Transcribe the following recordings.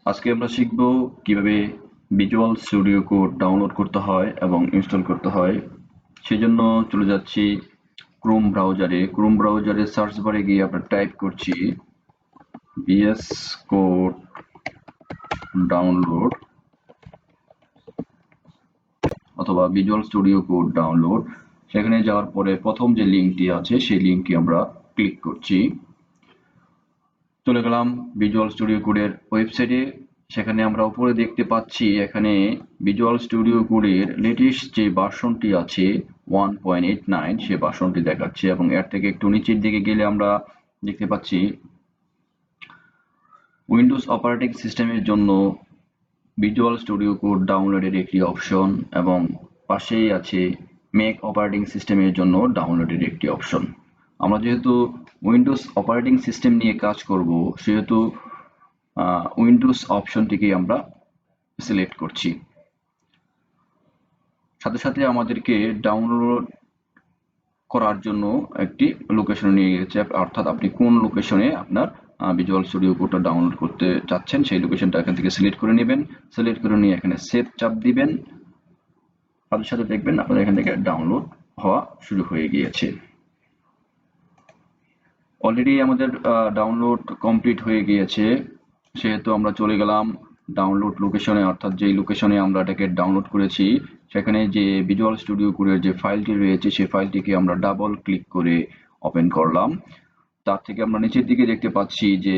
আজকে আমরা শিখব কিভাবে ভিজুয়াল স্টুডিও কোড ডাউনলোড করতে হয় এবং ইনস্টল করতে হয়। সেজন্য চলে যাচ্ছি ক্রোম ব্রাউজারে সার্চ বারে গিয়ে আমরা টাইপ করছি ভিএস কোড ডাউনলোড অথবা ভিজুয়াল স্টুডিও কোড ডাউনলোড। সেখানে যাওয়ার পরে প্রথম যে লিঙ্কটি আছে সেই লিঙ্কটি আমরা ক্লিক করছি। চলে গেলাম ভিজুয়াল স্টুডিও কোডের ওয়েবসাইটে। সেখানে আমরা উপরে দেখতে পাচ্ছি এখানে ভিজুয়াল স্টুডিও কোডের লেটেস্ট যে ভার্সনটি আছে 1.89 সেই ভার্সনটি দেখাচ্ছে, এবং এর থেকে একটু নিচের দিকে গেলে আমরা দেখতে পাচ্ছি উইন্ডোজ অপারেটিং সিস্টেমের জন্য ভিজুয়াল স্টুডিও কোড ডাউনলোডের একটি অপশন, এবং পাশেই আছে ম্যাক অপারেটিং সিস্টেমের জন্য ডাউনলোডের একটি অপশন। আমরা যেহেতু উইন্ডোজ অপারেটিং সিস্টেম নিয়ে কাজ করব, সেহেতু উইন্ডোজ অপশনটিকে আমরা সিলেক্ট করছি। সাথে সাথে আমাদেরকে ডাউনলোড করার জন্য একটি লোকেশন নিয়ে গেছে, অর্থাৎ আপনি কোন লোকেশনে আপনার ভিজুয়াল স্টুডিও কোডটা ডাউনলোড করতে চাচ্ছেন সেই লোকেশনটা এখান থেকে সিলেক্ট করে নেবেন। সিলেক্ট করে নিয়ে এখানে সেভ চাপ দিবেন। সাথে সাথে দেখবেন আপনাদের এখান থেকে ডাউনলোড হওয়া শুরু হয়ে গিয়েছে। অলরেডি আমাদের ডাউনলোড কমপ্লিট হয়ে গিয়েছে, সেহেতু আমরা চলে গেলাম ডাউনলোড লোকেশনে, অর্থাৎ যেই লোকেশনে আমরা এটাকে ডাউনলোড করেছি সেখানে যে ভিজুয়াল স্টুডিও কোডের যে ফাইলটি রয়েছে সেই ফাইলটিকে আমরা ডাবল ক্লিক করে ওপেন করলাম। তার থেকে আমরা নিচের দিকে দেখতে পাচ্ছি যে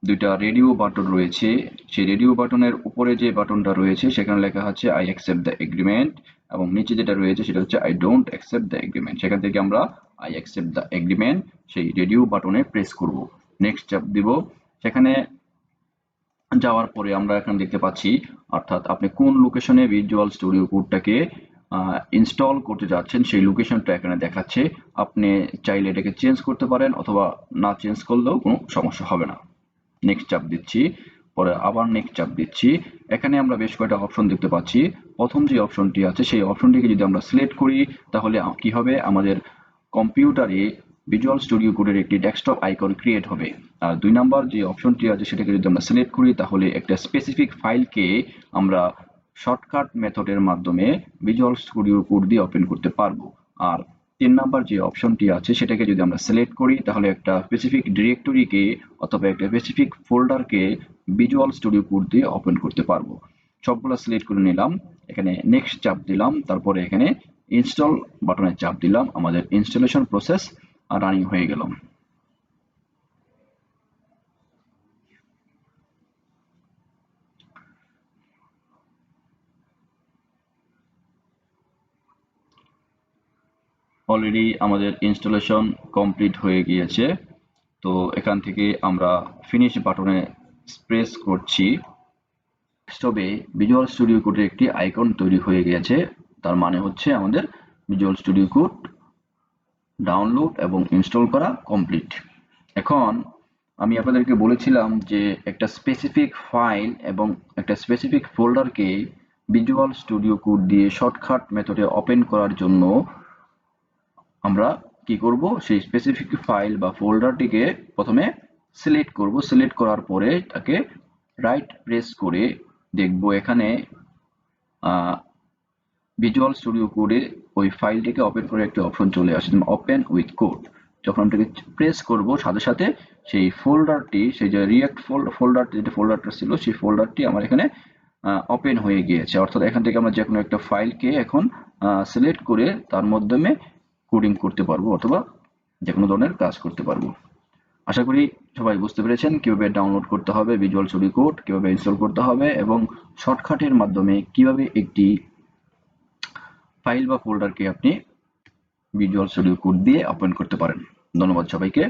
দুইটা রেডিও বাটন রয়েছে। সেই রেডিও বাটনের উপরে যে বাটনটা রয়েছে সেখানে লেখা আছে আই অ্যাকসেপ্ট দ্য এগ্রিমেন্ট, এবং নিচে যেটা রয়েছে সেটা হচ্ছে I don't accept the agreement. সেখান থেকে আমরা আই অ্যাকসেপ্ট দ্য এগ্রিমেন্ট সেই রেডিও বাটনে প্রেস করব, নেক্সট চাপ দিব। সেখানে যাওয়ার পরে আমরা এখানে দেখতে পাচ্ছি অর্থাৎ আপনি কোন লোকেশনে ভিজুয়াল স্টুডিও কোডটাকে ইনস্টল করতে যাচ্ছেন সেই লোকেশনটা এখানে দেখাচ্ছে। আপনি চাইলে এটাকে চেঞ্জ করতে পারেন, অথবা না চেঞ্জ করলেও কোনো সমস্যা হবে না। নেক্সট চাপ দিচ্ছি, পরে আবার নেক্সট চাপ দিচ্ছি। এখানে আমরা বেশ কয়েকটা অপশন দেখতে পাচ্ছি। প্রথম যে অপশনটি আছে সেই অপশনটিকে যদি আমরা সিলেক্ট করি তাহলে কি হবে, আমাদের কম্পিউটারে ভিজুয়াল স্টুডিও কোডের একটি ডেস্কটপ আইকন ক্রিয়েট হবে। আর 2 নাম্বার যে অপশনটি আছে সেটাকে যদি আমরা সিলেক্ট করি তাহলে একটা স্পেসিফিক ফাইলকে আমরা শর্টকাট মেথডের মাধ্যমে ভিজুয়াল স্টুডিও কোড দিয়ে ওপেন করতে পারবো। আর 3 নাম্বার যে অপশনটি আছে সেটাকে যদি আমরা সিলেক্ট করি তাহলে একটা স্পেসিফিক ডিরেক্টরিকে অথবা একটা স্পেসিফিক ফোল্ডারকে ভিজুয়াল স্টুডিও কোড দিয়ে ওপেন করতে পারবো। সবগুলো সিলেক্ট করে নিলাম, এখানে নেক্সট চাপ দিলাম, তারপরে এখানে ইনস্টল বাটনে চাপ দিলাম। আমাদের ইনস্টলেশন প্রসেস রানিং হয়ে গেল। অলরেডি আমাদের ইনস্টলেশন কমপ্লিট হয়ে গিয়েছে। তো এখান থেকে আমরা ফিনিশ বাটনে প্রেস করছি। ডেস্কটপে ভিজুয়াল স্টুডিও কোডের একটি আইকন তৈরি হয়ে গিয়েছে, তার মানে হচ্ছে আমাদের ভিজুয়াল স্টুডিও কোড ডাউনলোড এবং ইনস্টল করা কমপ্লিট। এখন আমি আপনাদেরকে বলেছিলাম যে একটা স্পেসিফিক ফাইল এবং একটা স্পেসিফিক ফোল্ডারকে ভিজুয়াল স্টুডিও কোড দিয়ে শর্টকাট মেথডে ওপেন করার জন্য আমরা কি করব, সেই স্পেসিফিক ফাইল বা ফোল্ডারটিকে প্রথমে সিলেক্ট করব। সিলেক্ট করার পরে তাকে রাইট প্রেস করে দেখব এখানে ভিজুয়াল স্টুডিও কোডে ওই ফাইলটিকে ওপেন করে একটা অপশন চলে আসে, ওপেন উইথ কোড। যখন এটাকে প্রেস করব সাথে সাথে সেই ফোল্ডারটি, সেই যে রিয়াক্ট ফোল্ডার যেটা ফোল্ডারটা ছিল সেই ফোল্ডারটি আমার এখানে ওপেন হয়ে গিয়েছে। অর্থাৎ এখান থেকে আমরা যে কোনো একটা ফাইলকে এখন সিলেক্ট করে তার মাধ্যমে কোডিং করতে পারবো অথবা যে কোনো ধরনের কাজ করতে পারবো। আশা করি সবাই বুঝতে পেরেছেন কিভাবে ডাউনলোড করতে হবে ভিজুয়াল স্টুডিও কোড, কিভাবে ইনস্টল করতে হবে, এবং শর্টকাটের মাধ্যমে কিভাবে একটি ফাইল বা ফোল্ডারকে আপনি ভিজুয়াল স্টুডিও কোড দিয়ে ওপেন করতে পারেন। ধন্যবাদ সবাইকে।